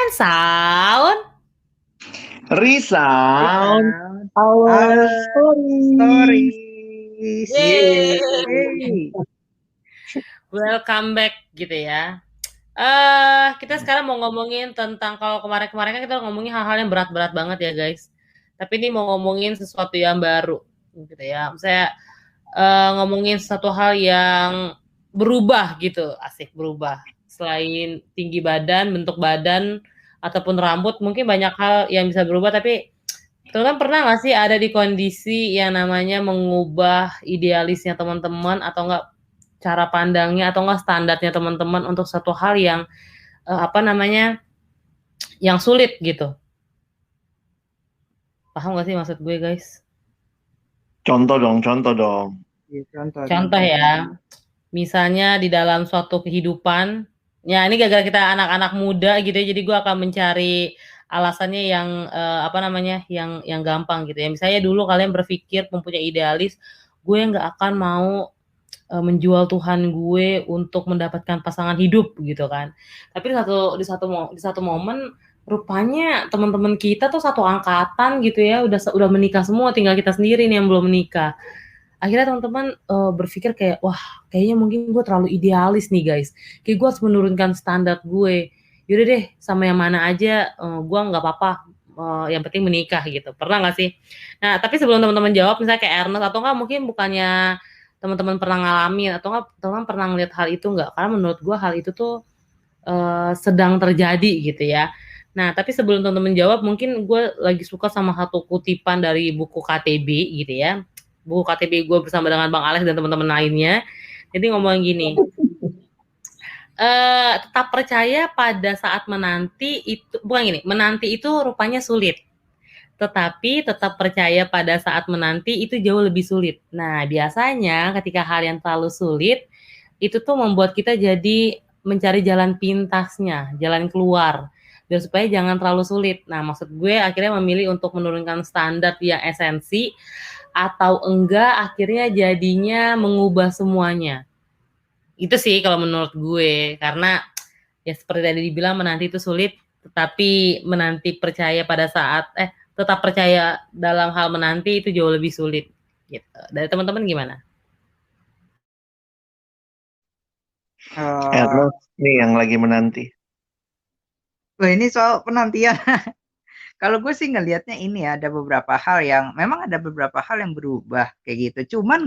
and sound. Resound Our stories. Yeay. Welcome back gitu ya. Kita sekarang mau ngomongin tentang, kalau kemarin-kemarin kan kita ngomongin hal-hal yang berat-berat banget ya guys. Tapi ini mau ngomongin sesuatu yang baru gitu ya. Saya ngomongin satu hal yang berubah gitu, asik berubah. Selain tinggi badan, bentuk badan ataupun rambut, mungkin banyak hal yang bisa berubah. Tapi teman-teman pernah nggak sih ada di kondisi yang namanya mengubah idealisnya teman-teman, atau enggak cara pandangnya, atau enggak standarnya teman-teman untuk satu hal yang yang sulit gitu. Paham nggak sih maksud gue guys? Contoh dong. Contoh ya, misalnya di dalam suatu kehidupan, ya ini gara-gara kita anak-anak muda gitu ya, jadi gue akan mencari alasannya yang yang gampang gitu ya. Misalnya dulu kalian berpikir mempunyai idealis, gue nggak akan mau menjual Tuhan gue untuk mendapatkan pasangan hidup gitu kan. Tapi di satu momen rupanya teman-teman kita tuh satu angkatan gitu ya, udah menikah semua, tinggal kita sendiri nih yang belum menikah. Akhirnya teman-teman berpikir kayak, wah kayaknya mungkin gue terlalu idealis nih guys, kayak gue harus menurunkan standar gue. Yaudah deh, sama yang mana aja gue nggak apa-apa, yang penting menikah gitu. Pernah nggak sih? Nah tapi sebelum teman-teman jawab, misalnya kayak Ernest atau nggak, mungkin bukannya teman-teman pernah ngalamin atau nggak teman-teman pernah ngeliat hal itu nggak? Karena menurut gue hal itu tuh sedang terjadi gitu ya. Nah tapi sebelum teman-teman jawab, mungkin gue lagi suka sama satu kutipan dari buku KTB gitu ya. Buku KTB gue bersama dengan Bang Alex dan teman-teman lainnya. Jadi ngomong gini, tetap percaya pada saat menanti itu, bukan gini, menanti itu rupanya sulit, tetapi tetap percaya pada saat menanti itu jauh lebih sulit. Nah biasanya ketika hal yang terlalu sulit, itu tuh membuat kita jadi mencari jalan pintasnya, jalan keluar, dan supaya jangan terlalu sulit. Nah maksud gue akhirnya memilih untuk menurunkan standar yang esensi, atau enggak akhirnya jadinya mengubah semuanya. Itu sih kalau menurut gue, karena ya seperti tadi dibilang, menanti itu sulit, tetapi menanti percaya pada saat tetap percaya dalam hal menanti itu jauh lebih sulit gitu. Dari teman-teman gimana? Ernest nih yang lagi menanti. Ini soal penantian. Kalau gue sih ngelihatnya ini ya, ada beberapa hal yang memang ada beberapa hal yang berubah kayak gitu. Cuman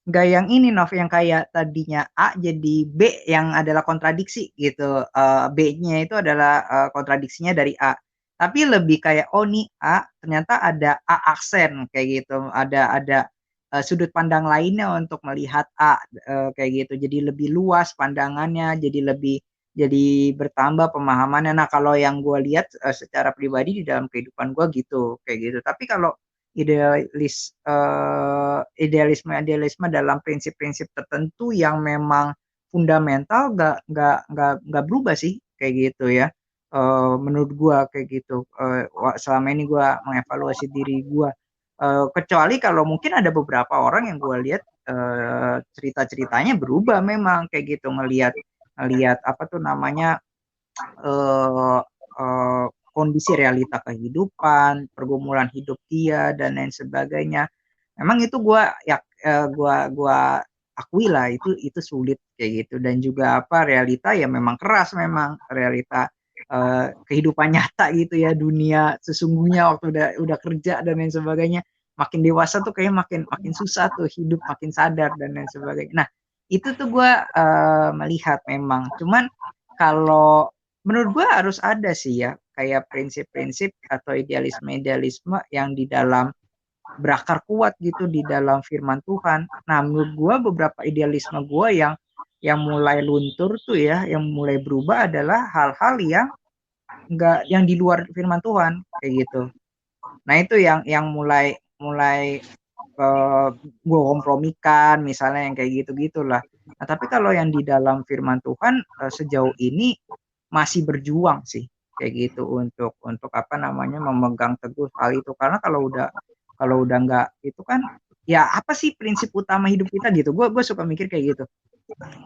nggak yang ini Nov, yang kayak tadinya A jadi B yang adalah kontradiksi gitu. B-nya itu adalah kontradiksinya dari A. Tapi lebih kayak nih A ternyata ada A aksen kayak gitu. Ada sudut pandang lainnya untuk melihat A kayak gitu. Jadi lebih luas pandangannya, jadi bertambah pemahamannya. Nah kalau yang gue lihat secara pribadi di dalam kehidupan gue gitu, kayak gitu. Tapi kalau idealisme dalam prinsip-prinsip tertentu yang memang fundamental nggak berubah sih kayak gitu ya. Menurut gue kayak gitu. Selama ini gue mengevaluasi diri gue. Kecuali kalau mungkin ada beberapa orang yang gue lihat cerita-ceritanya berubah memang kayak gitu, ngelihat kondisi realita kehidupan, pergumulan hidup dia dan lain sebagainya. Memang itu gua akui lah, itu sulit kayak gitu. Dan juga realita ya memang keras, memang realita kehidupan nyata gitu ya, dunia sesungguhnya waktu udah kerja dan lain sebagainya. Makin dewasa tuh kayak makin susah tuh hidup, makin sadar dan lain sebagainya. Nah itu tuh gue melihat memang. Cuman kalau menurut gue harus ada sih ya kayak prinsip-prinsip atau idealisme yang di dalam berakar kuat gitu di dalam firman Tuhan. Nah menurut gue beberapa idealisme gue yang mulai luntur tuh ya, yang mulai berubah adalah hal-hal yang di luar firman Tuhan kayak gitu. Nah itu yang mulai gue kompromikan misalnya, yang kayak gitu-gitulah. Nah tapi kalau yang di dalam firman Tuhan sejauh ini masih berjuang sih kayak gitu untuk memegang teguh hal itu. Karena kalau udah nggak itu kan ya apa sih prinsip utama hidup kita gitu. Gue suka mikir kayak gitu.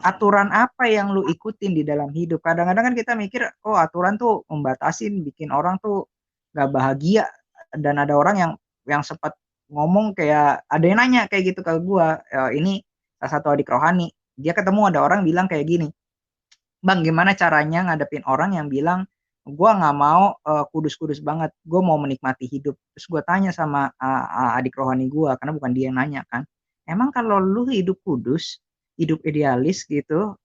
aturan apa yang lu ikutin di dalam hidup. Kadang-kadang kan kita mikir, oh aturan tuh membatasin, bikin orang tuh gak bahagia. Dan ada orang yang sempat ngomong kayak, ada yang nanya kayak gitu ke gua, ini salah satu adik rohani, dia ketemu ada orang bilang kayak gini, Bang, gimana caranya ngadepin orang yang bilang, gua nggak mau kudus-kudus banget, gua mau menikmati hidup. Terus gua tanya sama adik rohani gua, karena bukan dia yang nanya kan, emang kalau lu hidup kudus, hidup idealis gitu,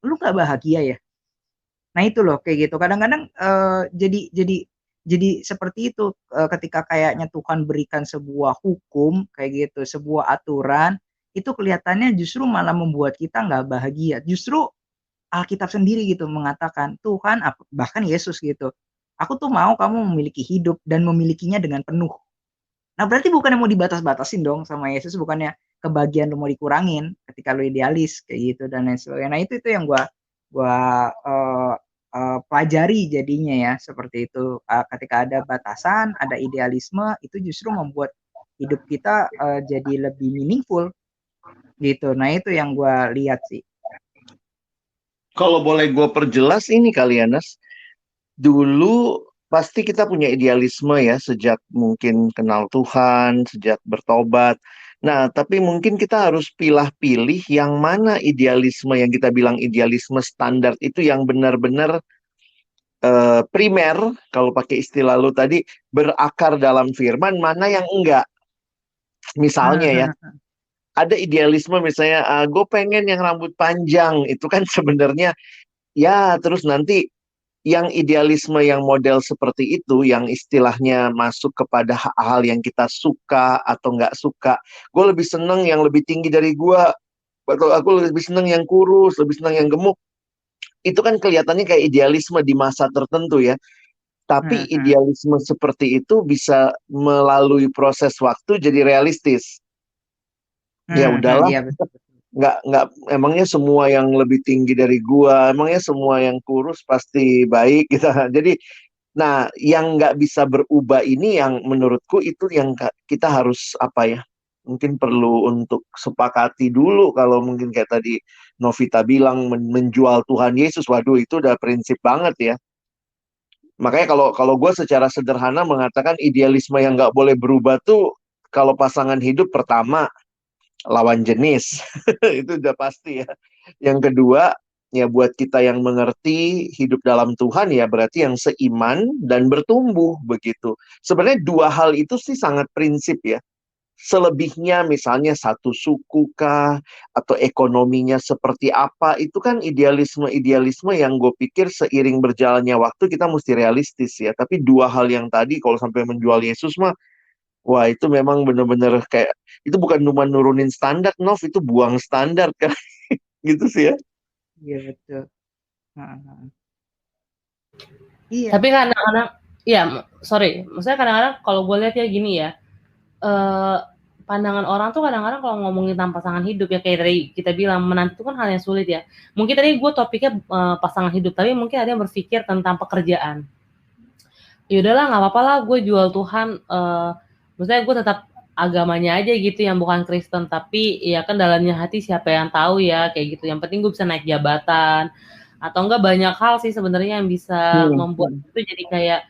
lu nggak bahagia ya? Nah itu loh kayak gitu. Kadang-kadang jadi seperti itu, ketika kayaknya Tuhan berikan sebuah hukum kayak gitu, sebuah aturan, itu kelihatannya justru malah membuat kita nggak bahagia. Justru Alkitab sendiri gitu mengatakan, Tuhan bahkan Yesus gitu, aku tuh mau kamu memiliki hidup dan memilikinya dengan penuh. Nah berarti bukannya mau dibatas-batasin dong sama Yesus, bukannya kebahagiaan lu mau dikurangin ketika lu idealis kayak gitu dan lain sebagainya. Nah itu yang gua pelajari jadinya ya seperti itu. Ketika ada batasan, ada idealisme, itu justru membuat hidup kita jadi lebih meaningful gitu. Nah itu yang gua lihat sih. Kalau boleh gue perjelas ini kali ya, Nas. Dulu pasti kita punya idealisme ya, sejak mungkin kenal Tuhan, sejak bertobat. Nah, tapi mungkin kita harus pilih-pilih yang mana idealisme yang kita bilang idealisme standar itu yang benar-benar primer, kalau pakai istilah lu tadi, berakar dalam firman, mana yang enggak. Misalnya ya, ada idealisme misalnya, gue pengen yang rambut panjang, itu kan sebenarnya ya, terus nanti yang idealisme yang model seperti itu, yang istilahnya masuk kepada hal yang kita suka atau nggak suka. Gue lebih seneng yang lebih tinggi dari gue, atau aku lebih seneng yang kurus, lebih seneng yang gemuk. Itu kan kelihatannya kayak idealisme di masa tertentu ya. Tapi idealisme seperti itu bisa melalui proses waktu jadi realistis. Ya udahlah, Iya betul. nggak emangnya semua yang lebih tinggi dari gua, emangnya semua yang kurus pasti baik gitu. Jadi, nah yang nggak bisa berubah ini yang menurutku itu yang kita harus apa ya? Mungkin perlu untuk sepakati dulu. Kalau mungkin kayak tadi Novita bilang menjual Tuhan Yesus, waduh itu udah prinsip banget ya. Makanya kalau gue secara sederhana mengatakan idealisme yang nggak boleh berubah tuh kalau pasangan hidup pertama lawan jenis itu udah pasti ya. Yang kedua ya buat kita yang mengerti hidup dalam Tuhan ya berarti yang seiman dan bertumbuh begitu. Sebenarnya dua hal itu sih sangat prinsip ya. Selebihnya misalnya satu suku kah atau ekonominya seperti apa itu kan idealisme-idealisme yang gue pikir seiring berjalannya waktu kita mesti realistis ya. Tapi dua hal yang tadi kalau sampai menjual Yesus mah wah itu memang bener-bener kayak itu bukan cuma nurunin standar Nov, itu buang standar kan gitu sih ya. Iya betul. Iya. Tapi kadang-kadang, ya sorry, maksudnya kadang-kadang kalau gue lihat ya gini ya, pandangan orang tuh kadang-kadang kalau ngomongin tentang pasangan hidup ya kayak tadi kita bilang menantu kan hal yang sulit ya. Mungkin tadi gue topiknya pasangan hidup, tapi mungkin ada yang berpikir tentang pekerjaan. Ya udahlah nggak apa-apa lah, gue jual Tuhan. Maksudnya gue tetap agamanya aja gitu yang bukan Kristen, tapi ya kan dalamnya hati siapa yang tahu ya kayak gitu. Yang penting gue bisa naik jabatan atau enggak banyak hal sih sebenarnya yang bisa membuat itu jadi kayak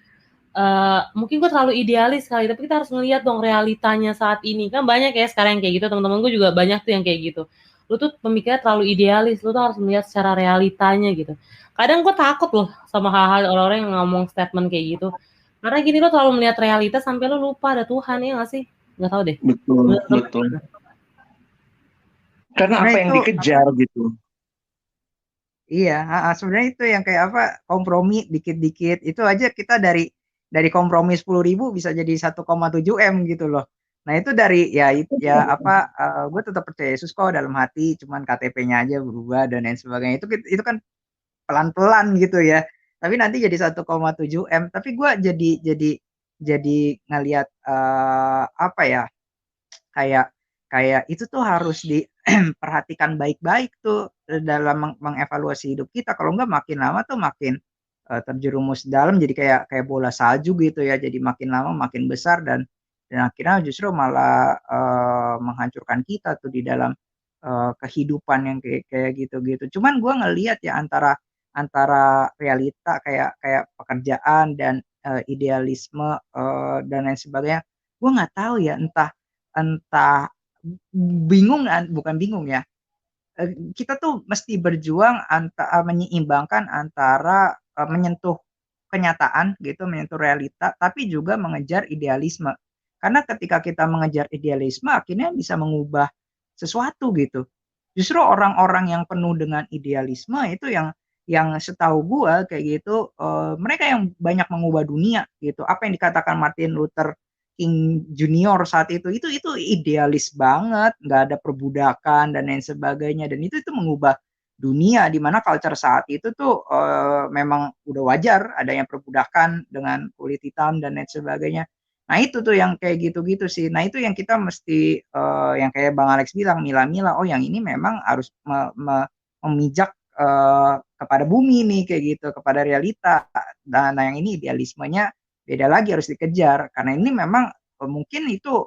mungkin gue terlalu idealis kali, tapi kita harus ngelihat dong realitanya saat ini. Kan banyak ya sekarang yang kayak gitu, teman-teman gue juga banyak tuh yang kayak gitu. Lu tuh pemikirannya terlalu idealis, lu tuh harus melihat secara realitanya gitu. Kadang gue takut loh sama hal-hal orang-orang yang ngomong statement kayak gitu. Karena gini lo terlalu melihat realitas sampai lo lupa ada Tuhan ya nggak sih? Nggak tahu deh. Betul. Karena apa yang dikejar gitu. Iya, sebenarnya itu yang kayak apa kompromi dikit-dikit itu aja kita dari kompromi 10.000 bisa jadi 1,7 M gitu loh. Nah itu dari ya apa gue tetap percaya Yesus kok dalam hati, cuman KTP-nya aja berubah dan lain sebagainya. Itu kan pelan-pelan gitu ya. Tapi nanti jadi 1,7 M. Tapi gue jadi ngelihat apa ya kayak itu tuh harus diperhatikan baik-baik tuh dalam mengevaluasi hidup kita. Kalau enggak makin lama tuh makin terjerumus dalam jadi kayak bola salju gitu ya. Jadi makin lama makin besar dan akhirnya justru malah menghancurkan kita tuh di dalam kehidupan yang kayak gitu-gitu. Cuman gue ngelihat ya antara realita kayak kayak pekerjaan dan idealisme dan lain sebagainya. Gue nggak tahu ya, entah bingung, bukan bingung ya. Kita tuh mesti berjuang menyeimbangkan antara menyentuh kenyataan gitu, menyentuh realita, tapi juga mengejar idealisme. Karena ketika kita mengejar idealisme, akhirnya bisa mengubah sesuatu gitu. Justru orang-orang yang penuh dengan idealisme itu yang setahu gua kayak gitu, mereka yang banyak mengubah dunia gitu. Apa yang dikatakan Martin Luther King Junior saat itu idealis banget, nggak ada perbudakan dan lain sebagainya, dan itu mengubah dunia, di mana culture saat itu tuh memang udah wajar adanya perbudakan dengan kulit hitam dan lain sebagainya. Nah itu tuh yang kayak gitu-gitu sih. Nah itu yang kita mesti yang kayak Bang Alex bilang, mila-mila, oh yang ini memang harus memijak kepada bumi nih kayak gitu, kepada realita. Nah yang ini idealismenya beda lagi, harus dikejar, karena ini memang mungkin itu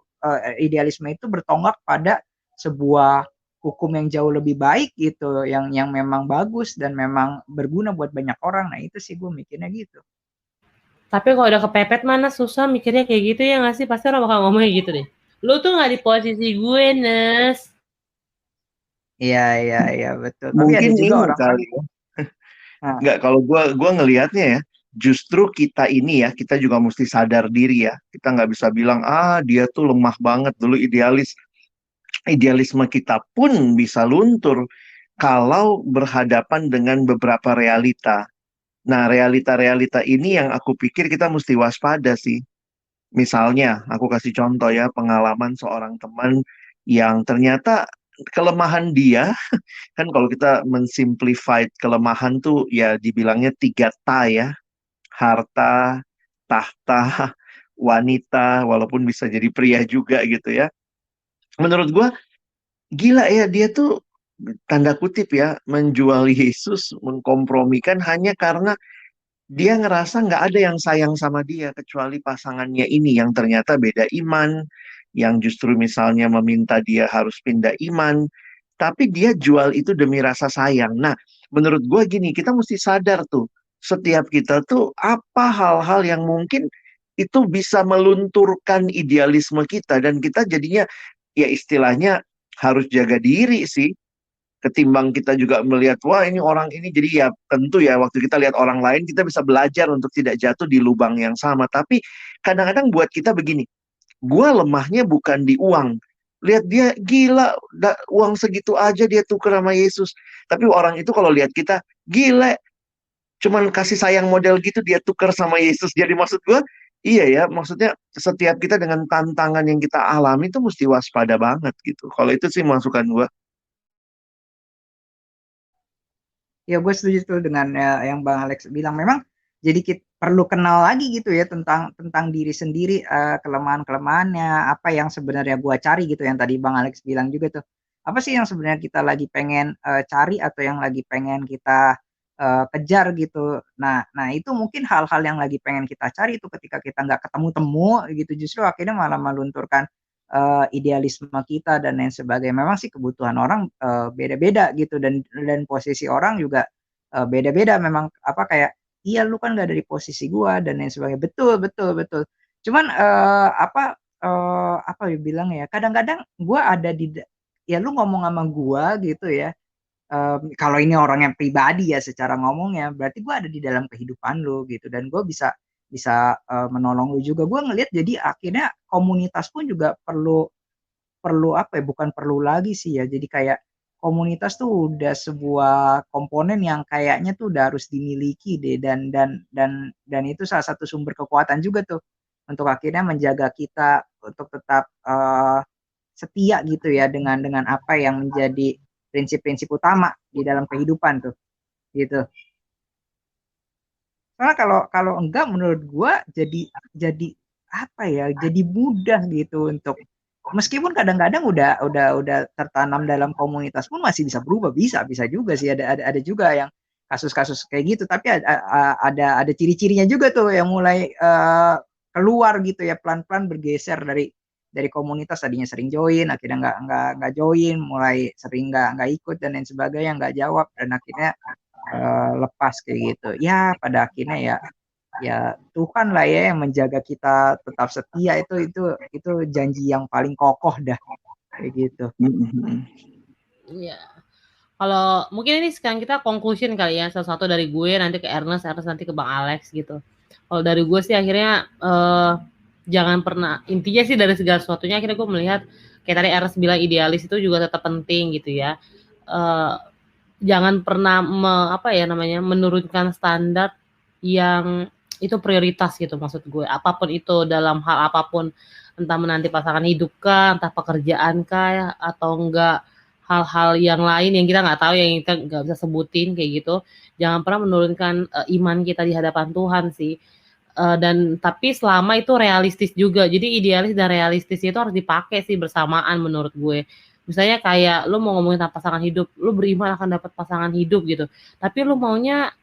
idealisme itu bertonggak pada sebuah hukum yang jauh lebih baik gitu, yang memang bagus dan memang berguna buat banyak orang. Nah itu sih gue mikirnya gitu. Tapi kalau udah kepepet mana susah mikirnya kayak gitu ya nggak sih? Pasti orang bakal ngomongnya gitu deh. Lu tuh nggak di posisi gue, Nes. Iya betul. Tapi ada Mungkin juga ini orang-orang. kali ya. Nah, Nggak, kalau gua ngelihatnya ya, justru kita ini ya, kita juga mesti sadar diri ya. Kita nggak bisa bilang, dia tuh lemah banget dulu idealis. Idealisme kita pun bisa luntur kalau berhadapan dengan beberapa realita. Nah, realita-realita ini yang aku pikir kita mesti waspada sih. Misalnya, aku kasih contoh ya, pengalaman seorang teman yang ternyata kelemahan dia, kan kalau kita mensimplify kelemahan tuh ya dibilangnya 3 ta ya, harta, tahta, wanita, walaupun bisa jadi pria juga gitu ya. Menurut gua, gila ya, dia tuh tanda kutip ya, menjual Yesus, mengkompromikan hanya karena dia ngerasa nggak ada yang sayang sama dia kecuali pasangannya ini yang ternyata beda iman, yang justru misalnya meminta dia harus pindah iman, tapi dia jual itu demi rasa sayang. Nah, menurut gue gini, kita mesti sadar tuh, setiap kita tuh apa hal-hal yang mungkin itu bisa melunturkan idealisme kita dan kita jadinya ya istilahnya harus jaga diri sih, ketimbang kita juga melihat wah ini orang ini, jadi ya tentu ya waktu kita lihat orang lain kita bisa belajar untuk tidak jatuh di lubang yang sama. Tapi kadang-kadang buat kita begini, gua lemahnya bukan di uang, lihat dia gila, uang segitu aja dia tuker sama Yesus. Tapi orang itu kalau lihat kita gila, cuman kasih sayang model gitu dia tuker sama Yesus. Jadi maksud gua, iya ya, maksudnya setiap kita dengan tantangan yang kita alami itu mesti waspada banget gitu. Kalau itu sih masukan gua. ya gue setuju tuh dengan yang Bang Alex bilang. Memang jadi kita perlu kenal lagi gitu ya tentang diri sendiri, kelemahan-kelemahannya, apa yang sebenarnya gue cari gitu, yang tadi Bang Alex bilang juga tuh. Apa sih yang sebenarnya kita lagi pengen cari atau yang lagi pengen kita kejar gitu. Nah itu mungkin hal-hal yang lagi pengen kita cari itu ketika kita nggak ketemu-temu gitu, justru akhirnya malah melunturkan idealisme kita dan lain sebagainya. Memang sih kebutuhan orang beda-beda gitu, dan posisi orang juga beda-beda. Memang apa kayak iya lu kan nggak dari posisi gua dan lain sebagainya. Betul betul betul. Cuman apa ya bilang ya, kadang-kadang gua ada ya lu ngomong sama gua gitu ya. Kalau ini orang yang pribadi ya secara ngomongnya, berarti gue ada di dalam kehidupan lu gitu, dan gue bisa bisa menolong lu juga. Gue ngelihat jadi akhirnya komunitas pun juga perlu perlu apa ya, bukan perlu lagi sih ya, jadi kayak komunitas tuh udah sebuah komponen yang kayaknya tuh udah harus dimiliki deh, dan itu salah satu sumber kekuatan juga tuh untuk akhirnya menjaga kita untuk tetap setia gitu ya dengan apa yang menjadi prinsip-prinsip utama di dalam kehidupan tuh gitu. Karena kalau kalau enggak, menurut gua jadi apa ya, jadi mudah gitu untuk, meskipun kadang-kadang udah tertanam dalam komunitas pun masih bisa berubah, bisa juga sih, ada juga yang kasus-kasus kayak gitu, tapi ada ciri-cirinya juga tuh yang mulai keluar gitu ya, pelan-pelan bergeser dari komunitas, tadinya sering join, akhirnya nggak join, mulai sering nggak ikut dan lain sebagainya, nggak jawab, dan akhirnya lepas kayak gitu. Ya pada akhirnya ya Tuhan lah ya yang menjaga kita tetap setia, itu janji yang paling kokoh dah kayak gitu. Iya. Kalau mungkin ini sekarang kita conclusion kali ya, satu-satu dari gue nanti ke Ernest nanti ke Bang Alex gitu. Kalau dari gue sih akhirnya jangan pernah, intinya sih dari segala sesuatunya akhirnya gue melihat kayak tadi Ernest bilang idealis itu juga tetap penting gitu ya. Jangan pernah menurunkan standar yang itu prioritas gitu, maksud gue. Apapun itu, dalam hal apapun, entah menanti pasangan hidup kah, entah pekerjaan kah, atau enggak hal-hal yang lain yang kita nggak tahu, yang kita nggak bisa sebutin kayak gitu. Jangan pernah menurunkan iman kita di hadapan Tuhan sih. Dan tapi selama itu realistis juga. Jadi idealis dan realistis itu harus dipakai sih bersamaan menurut gue. Misalnya kayak lu mau ngomongin tentang pasangan hidup, lu beriman akan dapat pasangan hidup gitu. Tapi lu maunya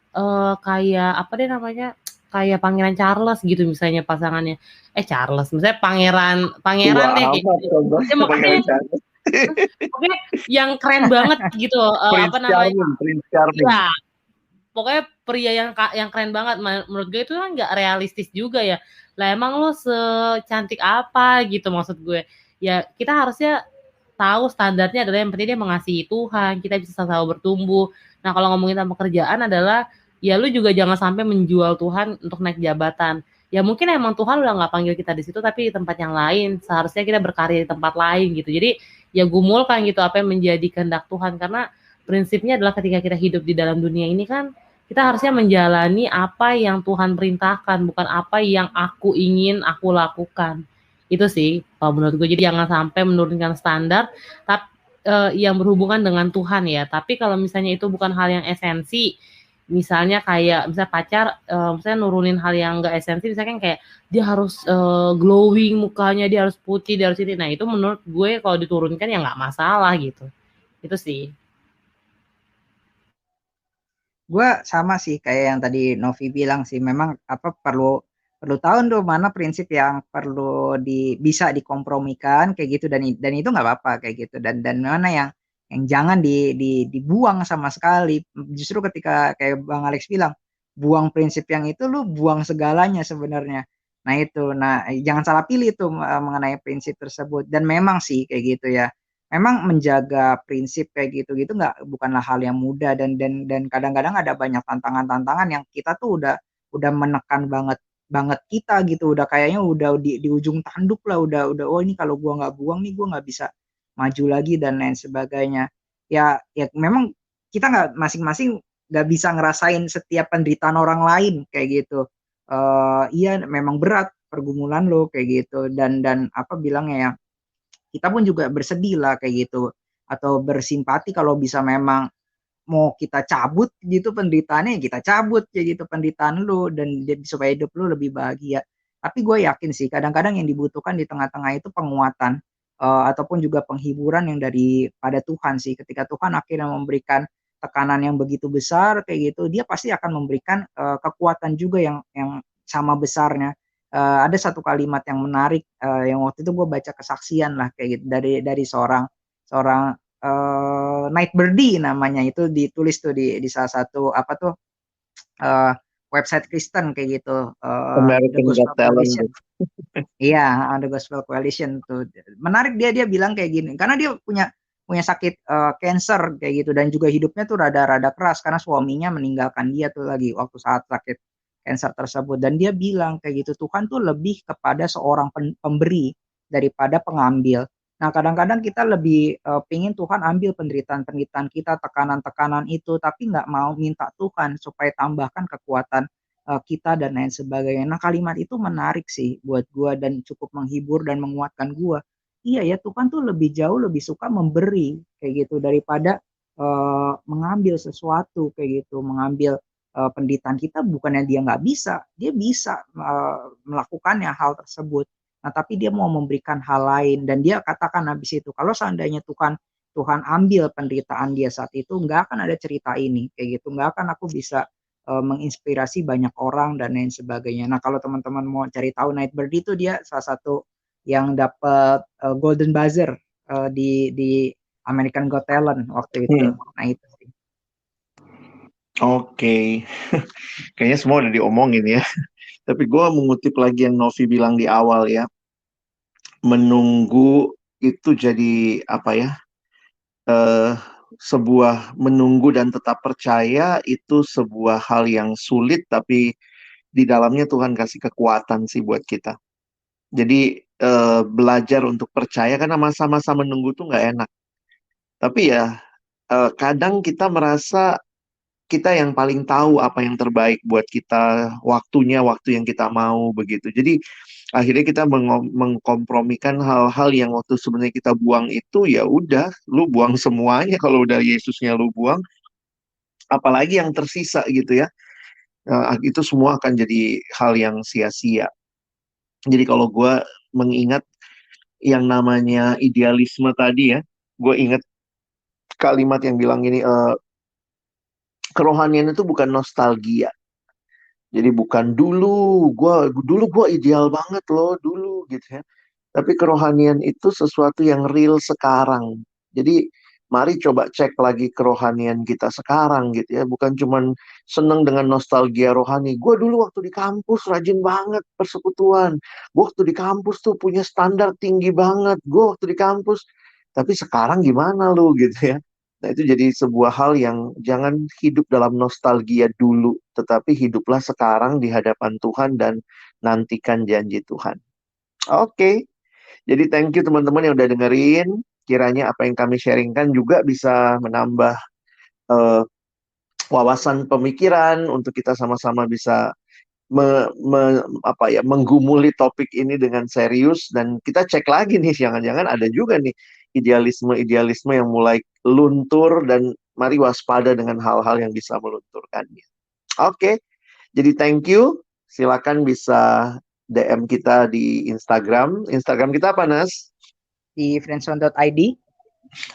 kayak apa deh namanya? Kayak Pangeran Charles gitu misalnya pasangannya. Charles, misalnya pangeran deh kayak gitu. Ya, pokoknya yang keren banget gitu. Prince Charming. Ya, pokoknya pria yang keren banget. Menurut gue itu kan nggak realistis juga ya. Lah emang lo secantik apa gitu, maksud gue. Ya kita harusnya tahu standarnya adalah yang penting dia mengasihi Tuhan, kita bisa sama-sama bertumbuh. Nah kalau ngomongin tentang pekerjaan adalah ya lu juga jangan sampai menjual Tuhan untuk naik jabatan. Ya mungkin emang Tuhan udah nggak panggil kita di situ, tapi di tempat yang lain seharusnya kita berkarya di tempat lain gitu. Jadi ya gumulkan gitu apa yang menjadi kehendak Tuhan, karena prinsipnya adalah ketika kita hidup di dalam dunia ini kan kita harusnya menjalani apa yang Tuhan perintahkan, bukan apa yang aku ingin aku lakukan. Itu sih kalau menurut gue. Jadi jangan sampai menurunkan standar tapi yang berhubungan dengan Tuhan ya. Tapi kalau misalnya itu bukan hal yang esensi, misalnya kayak misalnya pacar misalnya nurunin hal yang enggak esensi, misalkan kayak dia harus glowing mukanya, dia harus putih, dia harus ini. Nah, itu menurut gue kalau diturunkan ya enggak masalah gitu. Itu sih. Gue sama sih kayak yang tadi Novi bilang sih, memang perlu tahu tuh mana prinsip yang perlu bisa dikompromikan kayak gitu, dan itu nggak apa-apa kayak gitu, dan mana yang jangan dibuang sama sekali. Justru ketika kayak Bang Alex bilang, buang prinsip yang itu, lu buang segalanya sebenarnya. Nah itu, jangan salah pilih tuh mengenai prinsip tersebut. Dan memang sih kayak gitu ya, memang menjaga prinsip kayak gitu bukanlah hal yang mudah, dan kadang-kadang ada banyak tantangan-tantangan yang kita tuh udah menekan banget kita gitu, udah kayaknya udah di ujung tanduk lah, udah oh ini kalau gua nggak buang nih gua nggak bisa maju lagi dan lain sebagainya. Ya memang kita nggak, masing-masing nggak bisa ngerasain setiap penderitaan orang lain kayak gitu. Iya memang berat pergumulan lo kayak gitu, dan bilangnya ya, kita pun juga bersedih lah kayak gitu, atau bersimpati kalau bisa memang mau kita cabut gitu penderitaannya, kita cabut kayak gitu penderitaan lu, dan supaya hidup lu lebih bahagia. Tapi gue yakin sih kadang-kadang yang dibutuhkan di tengah-tengah itu penguatan ataupun juga penghiburan yang daripada Tuhan sih. Ketika Tuhan akhirnya memberikan tekanan yang begitu besar kayak gitu, dia pasti akan memberikan kekuatan juga yang sama besarnya. Ada satu kalimat yang menarik yang waktu itu gue baca kesaksian lah kayak gitu dari seorang Night Birdie namanya, itu ditulis tuh di salah satu website Kristen kayak gitu, American Got Talent. Iya, The Gospel Coalition tuh. Menarik, dia bilang kayak gini, karena dia punya sakit cancer kayak gitu, dan juga hidupnya tuh rada keras karena suaminya meninggalkan dia tuh lagi waktu saat sakit cancer tersebut, dan dia bilang kayak gitu, Tuhan tuh lebih kepada seorang pemberi daripada pengambil. Nah, kadang-kadang kita lebih pingin Tuhan ambil penderitaan-penderitaan kita, tekanan-tekanan itu, tapi nggak mau minta Tuhan supaya tambahkan kekuatan kita dan lain sebagainya. Nah, kalimat itu menarik sih buat gua dan cukup menghibur dan menguatkan gua. Iya ya, Tuhan tuh lebih jauh lebih suka memberi kayak gitu daripada mengambil sesuatu kayak gitu, mengambil penderitaan kita. Bukannya dia nggak bisa, dia bisa melakukannya hal tersebut. Nah, tapi dia mau memberikan hal lain, dan dia katakan habis itu, kalau seandainya Tuhan ambil penderitaan dia saat itu, nggak akan ada cerita ini kayak gitu, nggak akan aku bisa menginspirasi banyak orang dan lain sebagainya. Nah, kalau teman-teman mau cari tahu Night Birdie itu, dia salah satu yang dapat Golden Buzzer di American Got Talent waktu itu. Nah itu sih. Oke. Kayaknya semua udah diomongin ya. Tapi gue mengutip lagi yang Novi bilang di awal ya. Menunggu itu jadi apa ya? Sebuah menunggu dan tetap percaya itu sebuah hal yang sulit, tapi di dalamnya Tuhan kasih kekuatan sih buat kita. Jadi belajar untuk percaya, karena masa-masa menunggu tuh nggak enak. Tapi ya kadang kita merasa kita yang paling tahu apa yang terbaik buat kita, waktu yang kita mau begitu. Jadi akhirnya kita mengkompromikan hal-hal yang waktu sebenarnya kita buang itu, ya udah, lu buang semuanya kalau udah Yesusnya lu buang, apalagi yang tersisa gitu ya. Itu semua akan jadi hal yang sia-sia. Jadi kalau gue mengingat yang namanya idealisme tadi ya, gue ingat kalimat yang bilang gini, kerohanian itu bukan nostalgia. Jadi bukan dulu gue ideal banget loh dulu gitu ya. Tapi kerohanian itu sesuatu yang real sekarang. Jadi mari coba cek lagi kerohanian kita sekarang gitu ya. Bukan cuman seneng dengan nostalgia rohani. Gue dulu waktu di kampus rajin banget persekutuan. Gue waktu di kampus tuh punya standar tinggi banget. Gue waktu di kampus. Tapi sekarang gimana lu gitu ya. Nah itu jadi sebuah hal yang jangan hidup dalam nostalgia dulu. Tetapi hiduplah sekarang di hadapan Tuhan dan nantikan janji Tuhan. Oke. Jadi thank you teman-teman yang udah dengerin. Kiranya apa yang kami sharingkan juga bisa menambah wawasan pemikiran untuk kita sama-sama bisa menggumuli topik ini dengan serius, dan kita cek lagi nih, jangan-jangan ada juga nih idealisme yang mulai luntur, dan mari waspada dengan hal-hal yang bisa melunturkannya. Oke. Jadi thank you. Silakan bisa DM kita di Instagram. Instagram kita apa, Nas? Di friendzone.id.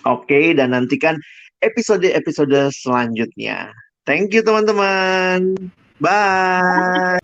Oke, dan nantikan episode-episode selanjutnya. Thank you teman-teman. Bye.